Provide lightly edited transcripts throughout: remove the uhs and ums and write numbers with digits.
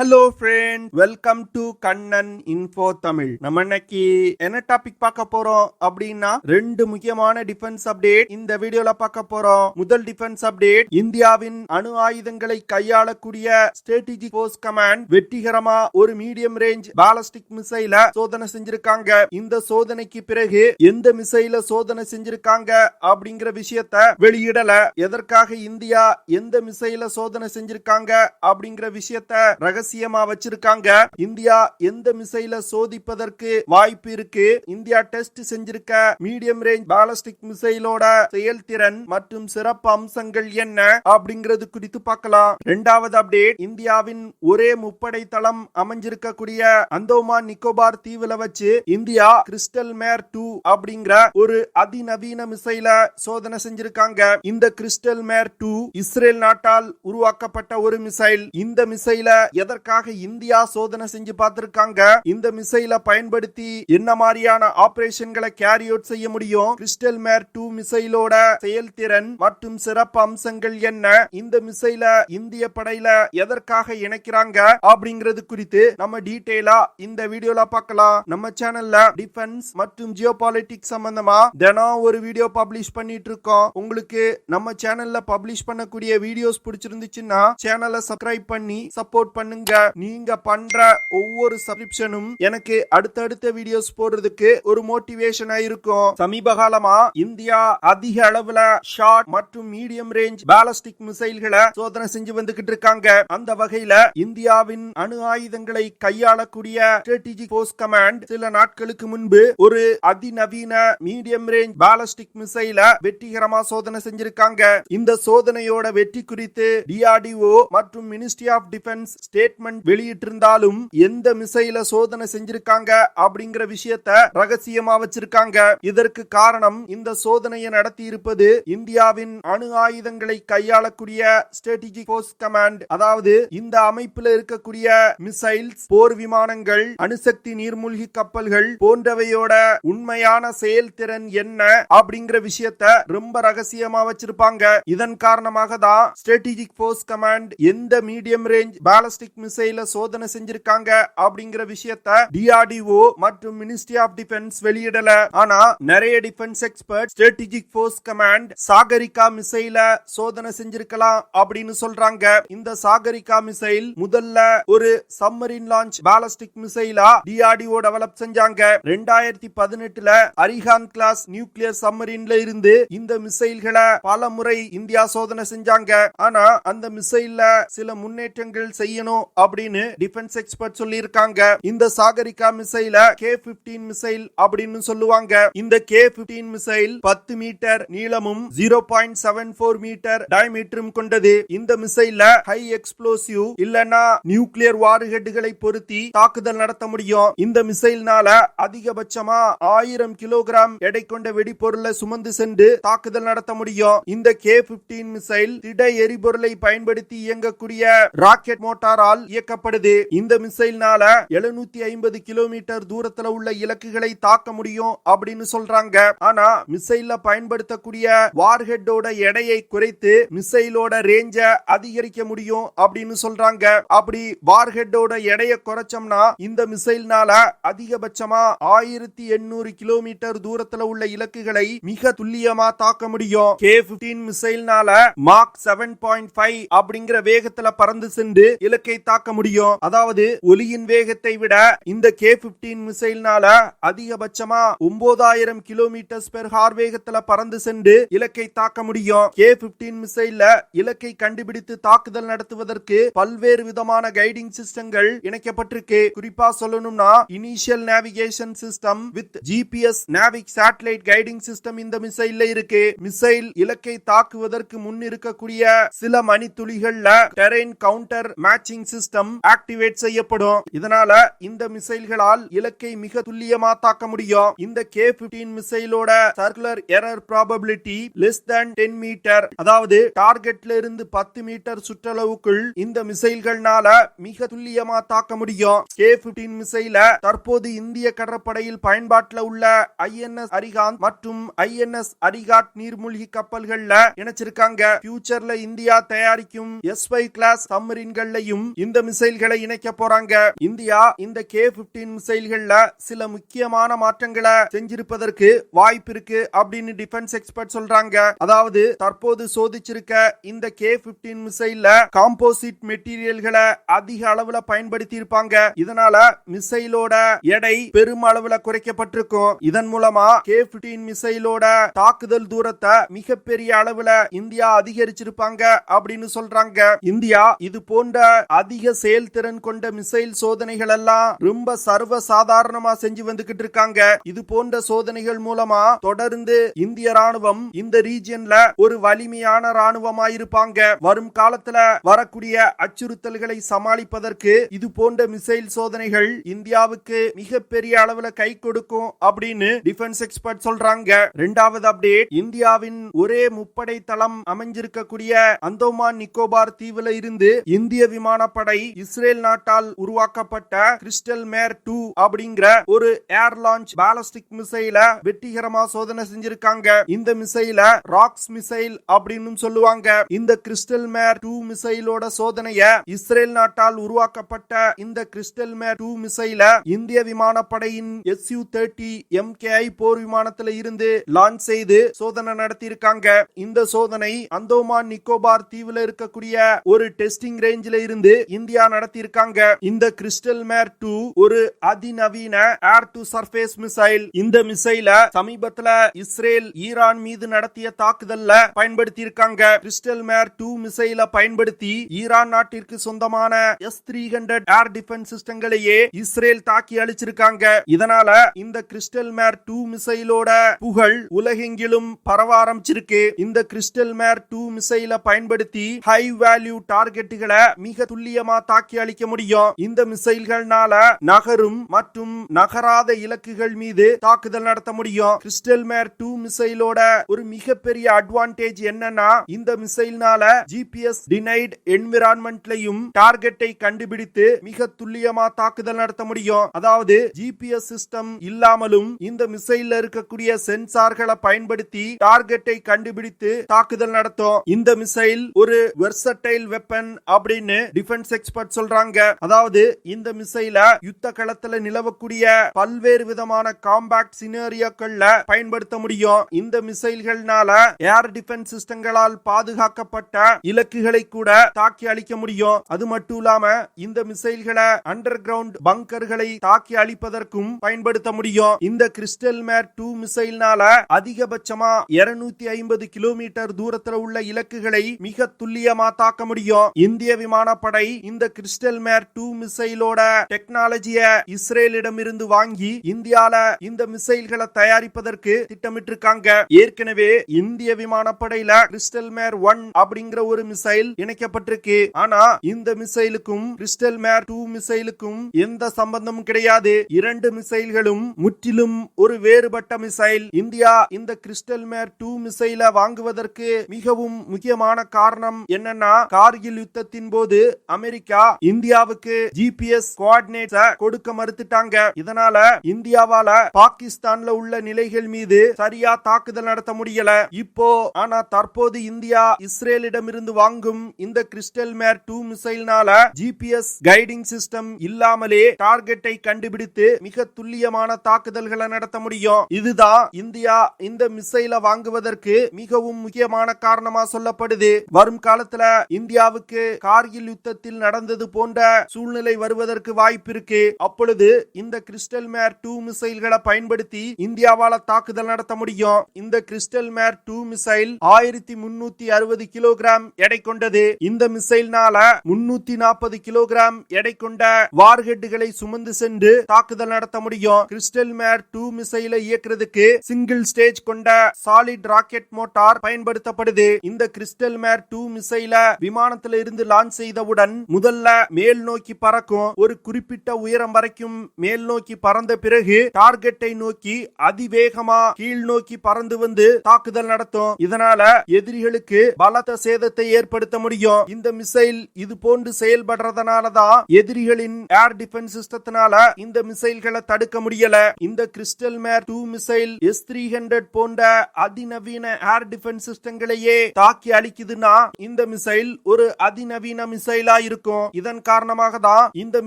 Hello friend, welcome to Kannan info Tamil. நம்ம இன்னைக்கு என்ன டாபிக் பார்க்க போறோம் அப்படின்னா ரெண்டு முக்கியமான டிஃபென்ஸ் அப்டேட் இந்த வீடியோல பார்க்க போறோம். முதல் டிஃபென்ஸ் அப்டேட், இந்தியாவின் அணு ஆயுதங்களை கையாளக்கூடிய ஸ்ட்ராட்டஜிக் ஃபோர்ஸ் கமாண்ட் வெற்றிகரமா ஒரு மீடியம் ரேஞ்ச் பாலிஸ்டிக் மிசைல சோதனை செஞ்சிருக்காங்க. இந்த சோதனைக்கு பிறகு எந்த மிசைல சோதனை செஞ்சிருக்காங்க அப்படிங்கிற விஷயத்த வெளியிடல. எதற்காக இந்தியா எந்த மிசைல சோதனை செஞ்சிருக்காங்க அப்படிங்கிற விஷயத்த ரகசியமா வச்சிருக்காங்க. இந்தியா எந்த மிசைல சோதிப்பதற்கு வாய்ப்பு இருக்கு, இந்தியா டெஸ்ட் செஞ்சிருக்க மீடியம் ரேஞ்ச் பாலிஸ்டிக் மிசைலோட செயல்திறன் மற்றும் சிறப்பு அம்சங்கள் என்ன அப்படிங்கிறது குறித்து பார்க்கலாம். இரண்டாவது அப்டேட், இந்தியாவின் ஒரே முப்படை தளம் அமைஞ்சிருக்கக்கூடிய அந்தோமான் நிக்கோபார் தீவுல வச்சு இந்தியா கிறிஸ்டல் மேர் 2 அப்படிங்கிற ஒரு அதிநவீன மிசைல சோதனை செஞ்சிருக்காங்க. இந்த கிறிஸ்டல் மேர் 2 இஸ்ரேல் நாட்டால் உருவாக்கப்பட்ட ஒரு மிசைல். இந்த மிசைல எதற்காக இந்தியா சோதனை செஞ்சு பார்த்திருக்காங்க, இந்த மிசைல பயன்படுத்தி என்ன மாதிரியான ஆபரேஷன்களை கேரி அவுட் செய்ய முடியும், கிறிஸ்டல் மேர் 2 மிசைலோட செயல்திறன் மற்றும் சிறப்பு அம்சங்கள் என்ன, இந்த மிசைல இந்திய படையில எதற்காக இணைக்கிறாங்க அப்படிங்கிறது குறித்து நம்ம டீடைலா இந்த வீடியோல பார்க்கலாம். நம்ம சேனல்ல டிஃபென்ஸ் மற்றும் ஜியோபாலிட்டிக்ஸ் சம்பந்தமா தினம் ஒரு வீடியோ பப்ளிஷ் பண்ணிட்டு இருக்கோம். உங்களுக்கு நம்ம சேனல்ல பப்ளிஷ் பண்ணக்கூடிய வீடியோஸ் பிடிச்சிருந்துச்சுன்னா சேனலை சப்ஸ்கிரைப் பண்ணி சப்போர்ட் பண்ணுங்க. நீங்க பண்ற ஒவ்வொரு சப்ஸ்கிரிப்ஷனும் எனக்கு அடுத்தடுத்த வீடியோஸ் போடுறதுக்கு ஒரு மோட்டிவேஷனா இருக்கும். சமீப காலமா இந்தியா அதிக அளவுல ஷார்ட் மற்றும் மீடியம் ரேஞ்ச் பாலிஸ்டிக் மிசைல்களை சோதனை செஞ்சு வந்துகிட்டு இருக்காங்க. அந்த வகையில இந்தியாவின் அணு ஆயுதங்களை கையாளக்கூடிய ஸ்ட்ராட்டஜிக் ஃபோர்ஸ் கமாண்ட் சில நாட்களுக்கு முன்பு ஒரு அதிநவீன மீடியம் ரேஞ்ச் பாலிஸ்டிக் மிசைல வெற்றிகரமா சோதனை செஞ்சிருக்காங்க. இந்த சோதனையோட வெற்றி குறித்து டிஆர்டிஓ மற்றும் மினிஸ்ட்ரி ஆஃப் டிஃபென்ஸ் ஸ்டேட்மெண்ட் வெளியிட்டிருந்தாலும் எந்த மிசைல சோதனை செஞ்சிருக்காங்க அப்படிங்கிற விஷயத்த ரகசியமா வச்சிருக்காங்க. இதற்கு காரணம், இந்த சோதனையை நடத்தி இருப்பது இந்தியாவின் அணு ஆயுதங்களை கையாளக்கூடிய ஸ்ட்ராட்டஜிக் ஃபோர்ஸ் கமாண்ட். அதாவது இந்த அமைப்பில் இருக்கக்கூடிய மிசைல்ஸ், போர் விமானங்கள், அணுசக்தி நீர்மூழ்கி கப்பல்கள் போன்றவையோட உண்மையான செயல்திறன் என்ன அப்படிங்கிற விஷயத்த ரொம்ப ரகசியமா வச்சிருப்பாங்க. இதன் காரணமாக தான் ஸ்ட்ராட்டஜிக் ஃபோர்ஸ் கமாண்ட் எந்த மீடியம் ரேஞ்ச் பாலிஸ்டிக் மிசைல சோதனை செஞ்சிருக்காங்க அப்படிங்கிற விஷயத்த டிஆர்டிஓ மற்றும் மினிஸ்ட்ரி ஆஃப் டிஃபென்ஸ் வெளியிடல. ஆனா நிறைய defence expert strategic force command Sagarika மிசைல சோதனை செஞ்சிருக்கலாம் அப்படின்னு சொல்றாங்க. இந்த சாகரிகா மிசைல் முதல்ல ஒரு சப்மரீன் லான்ச் பாலிஸ்டிக் மிசைலா டிஆர்டிஓ டெவலப் செஞ்சாங்க. 2018ல அரிஹான் கிளாஸ் நியூக்ளியர் சப்மரீன்ல இருந்து இந்த மிசைல்களை பல முறை இந்தியா சோதனை செஞ்சாங்க. ஆனா அந்த மிசைல்ல சில முன்னேற்றங்கள் செய்யணும் அப்படின்னு டிஃபென்ஸ் எக்ஸ்பர்ட் சொல்லி இருக்காங்க. இந்த சாகரிகா மிசைல K15 மிசைல் அப்படின்னு சொல்லுவாங்க. இந்த K15 மிசைல் 10 மீட்டர் நீளமும் 0.74 மீட்டர் டயமீட்டரும் கொண்டது. இந்த மிசைல்ல ஹை எக்ஸ்ப்ளோசிவ் இல்லனா நியூக்ளியர் வார்ஹெட்களை பொருத்தி தாக்குதல் நடத்த முடியும். இந்த மிசைல்னால அதிகபட்சமா 1000 கிலோகிராம் எடை கொண்ட வெடிபொருளை சுமந்து சென்று தாக்குதல் நடத்த முடியும். இந்த K15 மிசைல் திட எரிபொருளை பயன்படுத்தி இயங்கக்கூடிய ராக்கெட் மோட்டாரால் இயக்கப்படுது. இந்த மிசைல்னால 750 கிலோமீட்டர் தூரத்துல உள்ள இலக்குகளை தாக்க முடியும் அப்படின்னு சொல்றாங்க. ஆனா மிசைல்ல பயன்படுத்தக்கூடிய வார்ஹெட்டோட எடையை குறைத்து மிசைலோட ரேஞ்ச அதிகரிக்க முடியும் அப்படின்னு சொல்றாங்க. அப்படி வார்ஹெட்டோட எடையை குறைச்சோம்னா இந்த மிசைல்னால அதிகபட்சமா 1800 கிலோமீட்டர் தூரத்துல உள்ள இலக்குகளை மிக துல்லியமா தாக்க முடியும். K15 மிசைல்னால மாக் 7.5 அப்படிங்கிற வேகத்துல பறந்து சென்று இலக்கை தாக்க முடியும். அதாவது ஒலியின் வேகத்தை விட இந்த K15 மிசைல்னால அதிகபட்சமா 9000 கிலோமீட்டர் பெர் ஹார் வேகத்துல பறந்து சென்று இலக்கை தாக்க முடியும். K15 மிசைல்ல இலக்கை கண்டுபிடித்து தாக்குதல் நடத்துவதற்கு பல்வேறு விதமான கைடிங் சிஸ்டங்கள் இணைக்கப்பட்டிருக்கு. குறிப்பா சொல்லணும்னா initial navigation system with GPS NavIC satellite guiding system இந்த மிசைல்ல இருக்கு. மிசைல் இலக்கை தாக்குவதற்கு முன் இருக்கக்கூடிய சில மணித்துளிகள்ல terrain counter matching system activate செய்யப்படும். இதனால இந்த மிசைல்களால் இலக்கை மிக துல்லியமா தாக்க முடியும். இந்த K15 மிசைலோட circular error probability less than 10 metre. அதாவது டார்கெட்ல இருந்து 10 மீட்டர் சுற்றளவுக்குள் இந்த மிசைல்கள்னால மிக துல்லியமா தாக்க முடியும். K15 மிசைல தற்போது இந்திய கடற்படையில் பயன்பாட்டில் உள்ள INS அரிகாந்த் மற்றும் INS அரிகாட் நீர்மூழ்கி கப்பல்கள்ல இணைச்சிருக்காங்க. ஃபியூச்சர்ல இந்தியா தயாரிக்கும் S5 கிளாஸ் சப்மரீன்கள்லையும் இந்த இந்த மிசைல்களை இணைக்க போறாங்க. இந்தியா இந்த K15 மிசைல்கள்ல சில முக்கியமான மாற்றங்களை செஞ்சிருப்பதற்கு வாய்ப்பு இருக்கு அப்படின்னு டிஃபென்ஸ் எக்ஸ்பர்ட் சொல்றாங்க. அதாவது தற்போது சோதிச்சிருக்க இந்த K15 மிசைல்ல காம்போசிட் மெட்டீரியல்களை அதிக அளவுல பயன்படுத்தி இருப்பாங்க. இதனால மிசைலோட எடை பெரும் அளவுல குறைக்கப்பட்டிருக்கும். இதன் மூலமா K15 மிசைலோட தாக்குதல் தூரத்தை மிகப்பெரிய அளவுல இந்தியா அதிகரிச்சிருப்பாங்க அப்படின்னு சொல்றாங்க. இந்தியா இது போன்ற அதிக செயல்திறன் கொண்ட மிசைல் சோதனைகள் எல்லாம் ரொம்ப சர்வ சாதாரணமா செஞ்சு வந்துகிட்டு இருக்காங்க. இது போன்ற சோதனைகள் மூலமா தொடர்ந்து இந்திய ராணுவம் இந்த ரீஜியன்ல ஒரு வலிமையான ராணுவமா இருப்பாங்க. வரும் காலத்துல வரக்கூடிய அச்சுறுத்தல்களை சமாளிப்பதற்கு இது போன்ற மிசைல் சோதனைகள் இந்தியாவுக்கு மிகப்பெரிய அளவுல கை கொடுக்கும் அப்படின்னு டிஃபென்ஸ் எக்ஸ்பர்ட் சொல்றாங்க. இரண்டாவது அப்டேட், இந்தியாவின் ஒரே முப்படை தளம் அமைஞ்சிருக்கக்கூடிய அந்தோமான் நிக்கோபார் தீவுல இருந்து இந்திய விமானப்படை இஸ்ரேல் நாட்டால் உருவாக்கப்பட்ட கிறிஸ்டல் மேர் 2 அப்படிங்கிற ஒரு ஏர் லான்ச் பாலிஸ்டிக் மிசைல வெற்றிகரமா சோதனை செஞ்சிருக்காங்க. இந்த மிசைல ராக்ஸ் மிசைல் அப்படின்னு சொல்லுவாங்க. இந்த கிறிஸ்டல் மேர் 2 மிசைலோட சோதனைய இஸ்ரேல் நாட்டால் உருவாக்கப்பட்ட இந்த கிறிஸ்டல் மேர் 2 மிசைல இந்திய விமானப்படையின் Su-30 MKI போர் விமானத்துல இருந்து லான்ச் செய்து சோதனை நடத்தி இருக்காங்க. இந்த சோதனை அந்தோமான் நிக்கோபார் தீவுல இருக்கக்கூடிய ஒரு டெஸ்டிங் ரேஞ்சில இருந்து இந்தியா நடத்தி இருக்காங்க. இந்த கிறிஸ்டல் மேர் 2 ஒரு அதிநவீன ஏர் டு சர்ஃபேஸ் மிசைல். இந்த மிசைல சமீபத்துல இஸ்ரேல் ஈரான் மீது நடத்திய தாக்குதல்ல பயன்படுத்தி இருக்காங்க. கிறிஸ்டல் மேர் 2 மிசைல பயன்படுத்தி ஈரான் நாட்டிற்கு சொந்தமான S-300 ஏர் டிஃபென்ஸ் சிஸ்டங்களையே இஸ்ரேல் தாக்கி அழிச்சிருக்காங்க. இதனால இந்த கிறிஸ்டல் மேர் 2 மிசைலோட புகழ் உலகெங்கிலும் பரவ ஆரம்பிச்சிருக்கு. இந்த கிறிஸ்டல் மேர் 2 மிசைல பயன்படுத்தி ஹை வேல்யூ டார்கெட்டுகளை மிக துல்லியமா தாக்கி அழிக்க முடியும். இந்த மிசைல்கள்னால நகரும் மற்றும் நகராத இலக்குகள் மீது தாக்குதல் நடத்த முடியும். கிறிஸ்டல் மேர் 2 மிசைலோட ஒரு மிகப்பெரிய அட்வான்டேஜ் என்னன்னா இந்த மிசைல்னால GPS டினைட் என்விரான்மெண்ட்லயும் டார்கெட்டை கண்டுபிடித்து மிக துல்லியமா தாக்குதல் நடத்த முடியும். அதாவது GPS சிஸ்டம் இல்லாமலும் இந்த மிசைல்ல இருக்கக்கூடிய சென்சார்களை பயன்படுத்தி டார்கெட்டை கண்டுபிடித்து தாக்குதல் நடத்தும். இந்த மிசைல் ஒரு வெர்சடைல் வெப்பன் அப்படின்னு டிஃபென்ஸ் எக்ஸ்பர்ட் சொல்றாங்க. அதாவது இந்த மிசைல யுத்த களத்துல நிலவக்கூடிய பல்வேறு விதமான காம்பாக்ட் சினேரியோக்கள்ல பயன்படுத்த முடியும். இந்த மிசைல்கள்னால ஏர் டிஃபென்ஸ் சிஸ்டங்களால் பாதுகாக்கப்பட்ட இலக்குகளை கூட தாக்கி அழிக்க முடியும். அது மட்டும் இல்லாம இந்த மிசைல்களை அண்டர் கிரவுண்ட் பங்கர்களை தாக்கி அழிப்பதற்கும் பயன்படுத்த முடியும். இந்த கிறிஸ்டல் மேர் 2 மிசைல்னால அதிகபட்சமா 250 கிலோமீட்டர் தூரத்துல உள்ள இலக்குகளை மிக துல்லியமா தாக்க முடியும். இந்திய விமானப்படை இந்த கிறிஸ்டல் மேர் 2 மிசைலோட டெக்னாலஜிய இஸ்ரேலிடம் இருந்து வாங்கி இந்தியால இந்த மிசைல்களை தயாரிப்பதற்கு திட்டமிட்டிருக்காங்க. ஏற்கனவே இந்திய விமானப்படையில கிறிஸ்டல் மேர் 1 அப்படிங்கிற ஒரு மிசைல் இணைக்கப்பட்டிருக்கு. ஆனா இந்த மிசைலுக்கும் கிறிஸ்டல் மேர் 2 மிசைலுக்கும் எந்த சம்பந்தமும் கிடையாது. இரண்டு மிசைல்களும் முற்றிலும் ஒரு வேறுபட்ட மிசைல். இந்தியா இந்த கிறிஸ்டல் மேர் 2 மிசைல வாங்குவதற்கு மிகவும் முக்கியமான காரணம் என்னன்னா கார்கில் யுத்தத்தின் போது அமெரிக்கா இந்தியாவுக்கு GPS கோஆர்டினேட்ஸ் கொடுக்க மறுத்துட்டாங்க. இதனால இந்தியாவால பாகிஸ்தான்ல உள்ள நிலைகள் மீது சரியா தாக்குதல் நடத்த முடியல. இப்போ ஆனா தற்போது இந்தியா இஸ்ரேலிடம் இருந்து வாங்கும் இந்த கிறிஸ்டல் மேர் 2 மிசைல்னால GPS கைடிங் சிஸ்டம் இல்லாமலே டார்கெட்டை கண்டுபிடித்து மிக துல்லியமான தாக்குதல்களை நடத்த முடியும். இதுதான் இந்தியா இந்த மிசைலை வாங்குவதற்கு மிகவும் முக்கியமான காரணமா சொல்லப்படுது. வரும் காலத்துல இந்தியாவுக்கு கார்கில் யுத்தத்தில் நடந்தது போன்ற சூழ்நிலை வருவதற்கு வாய்ப்பு இருக்கு. அப்பொழுது இந்த கிறிஸ்டல் மேர் 2 மிசைல்களை பயன்படுத்தி இந்தியாவால தாக்குதல் நடத்த முடியும். இந்த கிறிஸ்டல் மேர் 2 மிசைல் 1360 கிலோகிராம் எடை கொண்டது. இந்த மிசைல்னால 340 கிலோகிராம் எடை கொண்ட வார்ஹெட்டுகளை சுமந்து சென்று தாக்குதல் நடத்த முடியும். கிறிஸ்டல் மேர் 2 மிசைலை இயக்குறதுக்கு சிங்கிள் ஸ்டேஜ் கொண்ட சாலிட் ராக்கெட் மோட்டார் பயன்படுத்தப்படுது. இந்த கிறிஸ்டல் மேர் 2 மிசைல விமானத்துல இருந்து லான்ச் செய்தவுடன் முதல்ல மேல் நோக்கி பறக்கும். ஒரு குறிப்பிட்ட உயரம் வரைக்கும் மேல் நோக்கி பறந்த பிறகு டார்கெட்டை நோக்கி அதிவேகமா கீழ் நோக்கி பறந்து வந்து தாக்குதல் நடத்தும். இதனால எதிரிகளுக்கு பலத்த சேதத்தை ஏற்படுத்த முடியும். இந்த மிசைல் இது போன்று செயல்படுறதுனாலதான் எதிரிகளின் ஏர் டிஃபென்ஸ் சிஸ்டத்தினால இந்த மிசைல்களை தடுக்க முடியல. இந்த கிறிஸ்டல் மேர் 2 மிசைல் S-300 போன்ற அதிநவீன ஏர் டிஃபென்ஸ் சிஸ்டங்களையே தாக்கி அழிக்குதுன்னா இந்த மிசைல் ஒரு அதிநவீன மிசைலா இருக்கும். இருக்கும். இதன் காரணமாக தான் இந்த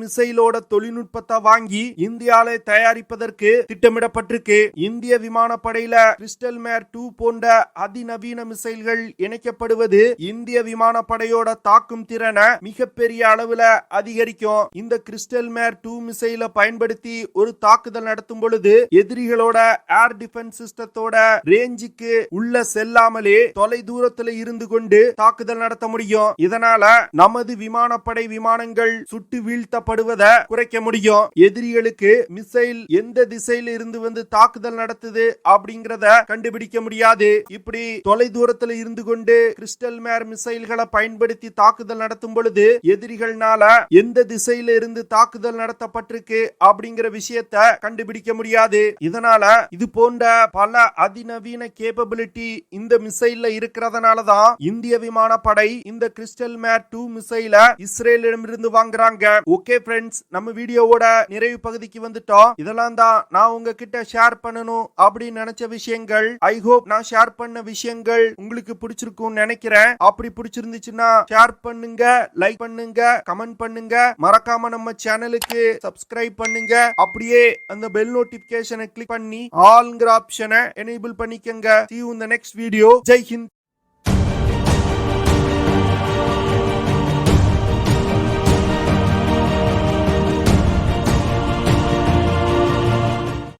மிசைலோட தொழில்நுட்பத்தை வாங்கி இந்தியாவில தயாரிப்பதற்கு திட்டமிடப்பட்டிருக்கு. இந்திய விமானப்படையில கிறிஸ்டல் மேர் 2 போன்ற அதிநவீன மிசைல்கள் இணைக்கப்படுவது இந்திய விமானப்படையோட தாக்கும் திறனை மிகப்பெரிய அளவுல அதிகரிக்கும். இந்த கிறிஸ்டல் மேர் 2 மிசைல பயன்படுத்தி ஒரு தாக்குதல் நடத்தும் பொழுது எதிரிகளோட ஏர் டிஃபென்ஸ் சிஸ்டத்தோட ரேஞ்சுக்கு உள்ள செல்லாமலே தொலை தூரத்துல இருந்து கொண்டு தாக்குதல் நடத்த முடியும். இதனால நமது விமானப்படை விமானங்கள் சுட்டு வீழ்த்தப்படுவதை குறைக்க முடியும். எதிரிகளுக்கு மிசைல் எந்த திசையில இருந்து வந்து தாக்குதல் நடத்துது அப்படிங்கறத கண்டுபிடிக்க முடியாது. இப்படி தொலை தூரத்துல இருந்து கொண்டு கிறிஸ்டல் மேர் மிசைல்களை பயன்படுத்தி தாக்குதல் நடத்தும் பொழுது எதிரிகள்னால எந்த திசையில இருந்து தாக்குதல் நடத்தப்பட்டிருக்கு அப்படிங்கிற விஷயத்தை கண்டுபிடிக்க முடியாது. இதனால இது போன்ற பல அதிநவீன கேப்பபிலிட்டி இந்த மிசைல்ல இருக்கிறதுனால தான் இந்திய விமானப்படை இந்த கிறிஸ்டல் மேர் 2 மிசைல இஸ்ரேலிடமிருந்து வாங்குறாங்க. ஓகே ஃப்ரெண்ட்ஸ், நம்ம வீடியோவோட நிறைவு பகுதிக்கு வந்துட்டோம். இதெல்லாம் தான் நான் உங்ககிட்ட ஷேர் பண்ணணும் அப்படின்னு நினைச்ச விஷயங்கள். ஐ ஹோப் நான் ஷேர் பண்ண விஷயங்கள் உங்களுக்கு பிடிச்சிருக்கும்னு நினைக்கிறேன். அப்படி பிடிச்சிருந்துச்சுன்னா ஷேர் பண்ணுங்க, லைக் பண்ணுங்க, கமெண்ட் பண்ணுங்க. மறக்காம நம்ம சேனலுக்கு சப்ஸ்கிரைப் பண்ணுங்க. அப்படியே அந்த பெல் நோட்டிபிகேஷனை கிளிக் பண்ணி ஆல்ங்கிற ஆப்ஷனை எனேபிள் பண்ணிக்கங்க. See you in the next video. Jai Hind.